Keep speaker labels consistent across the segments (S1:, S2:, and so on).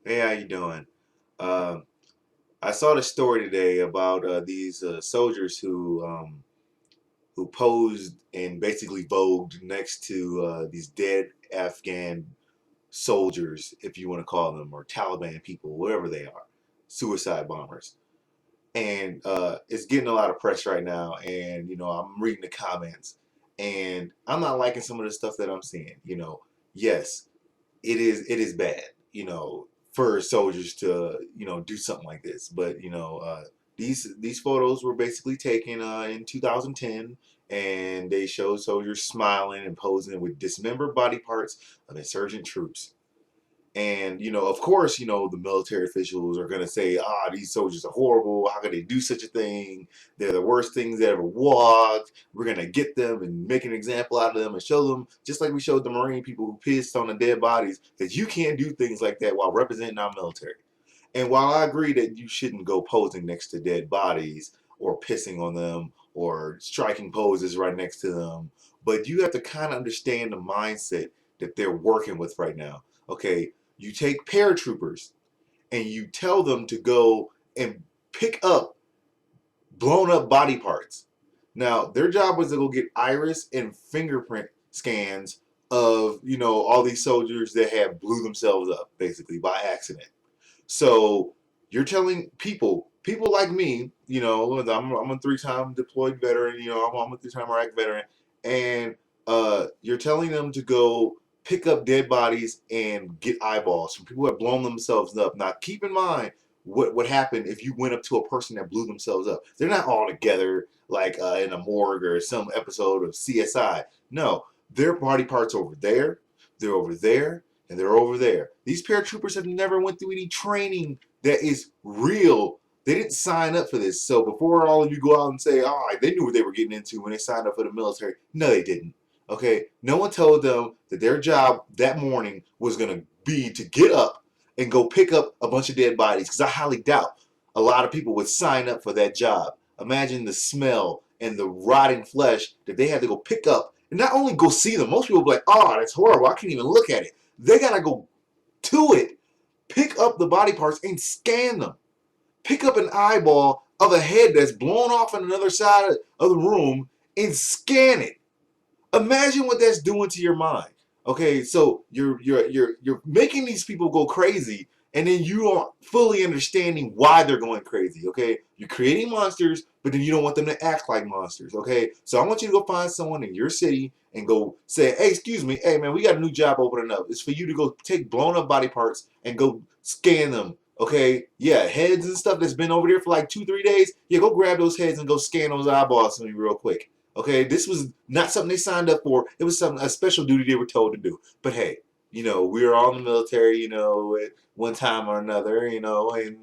S1: Hey, how you doing? Uh, I saw the story today about these soldiers who posed and basically vogued next to these dead Afghan soldiers, if you want to call them, or Taliban people, whatever they are, suicide bombers. And it's getting a lot of press right now. And I'm reading the comments, and I'm not liking some of the stuff that I'm seeing. Yes, it is bad, for soldiers to do something like this. But these photos were basically taken in 2010, and they showed soldiers smiling and posing with dismembered body parts of insurgent troops. And of course, the military officials are gonna say, "Ah, these soldiers are horrible. How could they do such a thing? They're the worst things that ever walked. We're gonna get them and make an example out of them and show them, just like we showed the Marine people who pissed on the dead bodies, that you can't do things like that while representing our military." And while I agree that you shouldn't go posing next to dead bodies or pissing on them or striking poses right next to them, but you have to kind of understand the mindset that they're working with right now. Okay, you take paratroopers and you tell them to go and pick up blown up body parts. Now, their job was to go get iris and fingerprint scans of, all these soldiers that had blew themselves up basically by accident. So you're telling people like me, I'm a three-time deployed veteran, I'm a three-time Iraq veteran, and you're telling them to go pick up dead bodies and get eyeballs from people who have blown themselves up. Now, keep in mind what happened if you went up to a person that blew themselves up. They're not all together like in a morgue or some episode of CSI. No, their body parts over there, they're over there, and they're over there. These paratroopers have never went through any training that is real. They didn't sign up for this. So before all of you go out and say, "Oh, they knew what they were getting into when they signed up for the military," no, they didn't. Okay, no one told them that their job that morning was going to be to get up and go pick up a bunch of dead bodies. Because I highly doubt a lot of people would sign up for that job. Imagine the smell and the rotting flesh that they had to go pick up, and not only go see them. Most people be like, "Oh, that's horrible. I can't even look at it." They gotta go to it, pick up the body parts and scan them. Pick up an eyeball of a head that's blown off on another side of the room and scan it. Imagine what that's doing to your mind. Okay, so you're making these people go crazy, and then you aren't fully understanding why they're going crazy. Okay, you're creating monsters, but then you don't want them to act like monsters. Okay, so I want you to go find someone in your city and go say, "Hey, excuse me, hey man, we got a new job opening up. It's for you to go take blown up body parts and go scan them." Okay, yeah, heads and stuff that's been over there for like 2, 3 days. Yeah, go grab those heads and go scan those eyeballs for me real quick. Okay, this was not something they signed up for. It was something, a special duty they were told to do. But hey, we were all in the military, at one time or another, and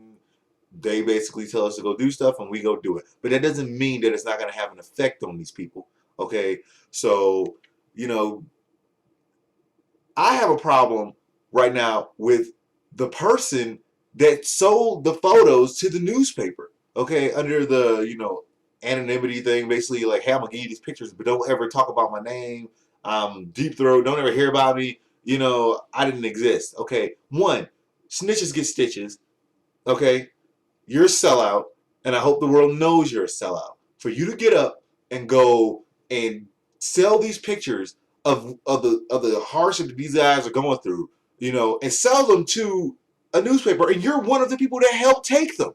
S1: they basically tell us to go do stuff and we go do it. But that doesn't mean that it's not going to have an effect on these people. Okay, so you know, I have a problem right now with the person that sold the photos to the newspaper. Okay, under the anonymity thing, basically like, "Hey, I'm gonna give you these pictures, but don't ever talk about my name. Deep throat. Don't ever hear about me. I didn't exist." Okay, one, snitches get stitches. Okay, you're a sellout, and I hope the world knows you're a sellout. For you to get up and go and sell these pictures of the hardship that these guys are going through, and sell them to a newspaper, and you're one of the people that helped take them.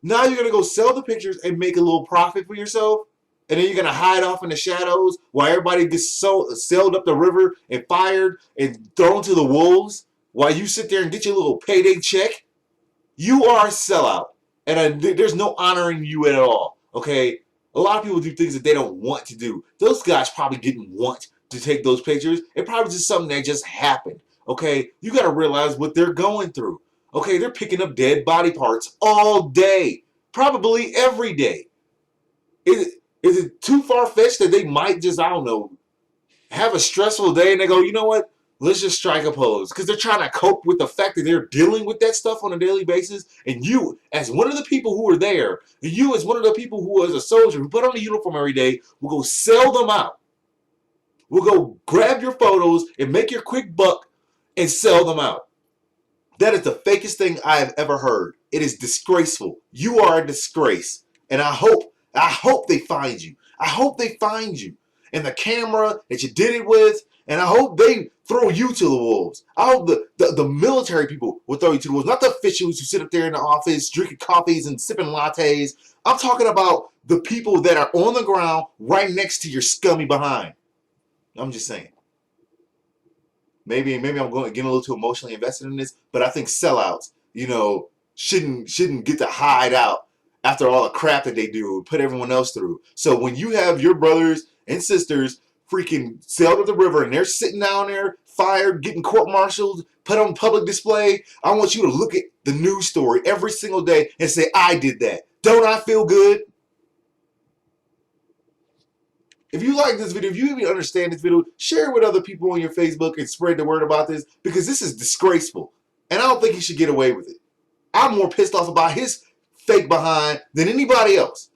S1: Now you're gonna go sell the pictures and make a little profit for yourself, and then you're gonna hide off in the shadows while everybody gets sailed up the river and fired and thrown to the wolves, while you sit there and get your little payday check. You are a sellout, and there's no honoring you at all. Okay, a lot of people do things that they don't want to do. Those guys probably didn't want to take those pictures. It probably just something that just happened. Okay, you got to realize what they're going through. Okay, they're picking up dead body parts all day, probably every day. Is it too far fetched that they might just, I don't know, have a stressful day and they go, "You know what? Let's just strike a pose," because they're trying to cope with the fact that they're dealing with that stuff on a daily basis. And you, as one of the people who are there, you as one of the people who is a soldier who put on a uniform every day, will go sell them out. Will go grab your photos and make your quick buck and sell them out. That is the fakest thing I have ever heard. It is disgraceful. You are a disgrace. And I hope they find you. I hope they find you. And the camera that you did it with, and I hope they throw you to the wolves. I hope the military people will throw you to the wolves, not the officials who sit up there in the office drinking coffees and sipping lattes. I'm talking about the people that are on the ground right next to your scummy behind. I'm just saying. Maybe I'm getting a little too emotionally invested in this, but I think sellouts, shouldn't get to hide out after all the crap that they do, put everyone else through. So when you have your brothers and sisters freaking sailed up the river and they're sitting down there, fired, getting court-martialed, put on public display, I want you to look at the news story every single day and say, I did that. Don't I feel good? If you like this video, if you even understand this video, share it with other people on your Facebook and spread the word about this, because this is disgraceful. And I don't think he should get away with it. I'm more pissed off about his fake behind than anybody else.